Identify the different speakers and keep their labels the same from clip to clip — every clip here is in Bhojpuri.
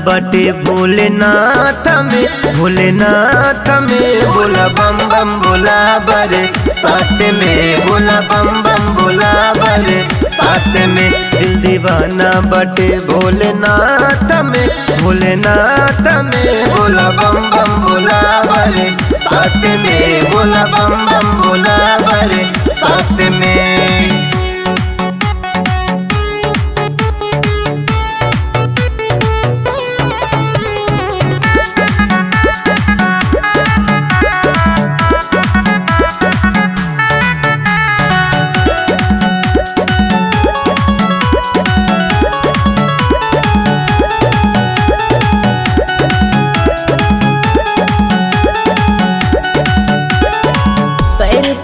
Speaker 1: बटे भोलेनाथ में, भोलेनाथ में बोला बम बम बोला बरे साथ में, बोला बम बम बोला बरे साथ में। दिल दीवाना बटे भोलेनाथ में, भोलेनाथ में बोला बम बम बोला बरे साथ में, बोला बम बम बोला बरे साथ में।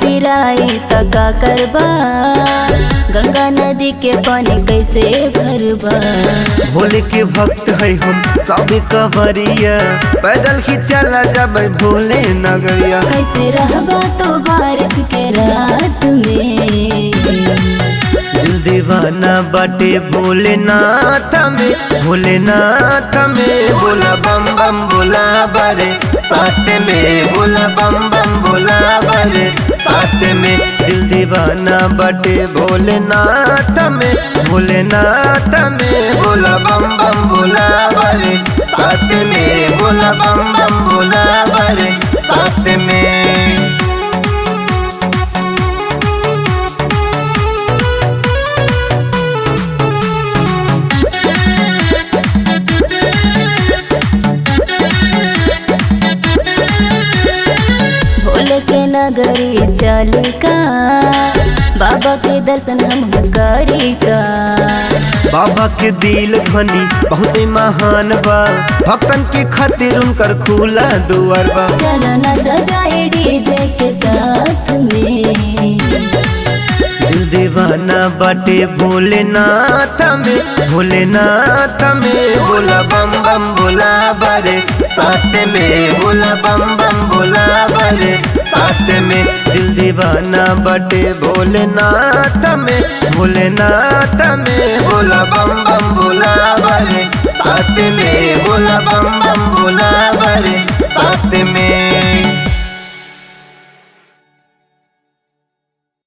Speaker 2: पिराई तका करबा, गंगा नदी के पानी कैसे भरबा।
Speaker 1: भोले के भक्त है हम सब कवरिया, पैदल ही चला जब भोले नगरिया।
Speaker 2: कैसे रहबा तो बारिश के रात में,
Speaker 1: दिल दीवाना बटे भोलेनाथ में, भोलेनाथ में बोला बम बम बोला बरे साथ में, बोला बम बम बोला बरे साथ में। दिल दीवाना बटे भोलेनाथ में, भोलेनाथ में बोला बम बम बोला बरे साथ में, बोला बम बम बोला बरे साथ में।
Speaker 2: भोले के नगरी चलिका, बाबा के दर्शन हम करी का।
Speaker 1: बाबा के दिल ध्वनि बहुत महान बा, भक्तन के खातिर उनकर खुला दुआर बा।
Speaker 2: चलो ना जाए डीजे के साथ में,
Speaker 1: दिल दीवाना बटे भोलेनाथ में, भोलेनाथ में बोला बम बम बोला बरे साथ में, बोला बम बम बोला बरे साथ में। दिल दीवाना बटे भोलेनाथ में, भोलेनाथ में बोला बम बम बोला बरे साथ में, बोला बम बम बोला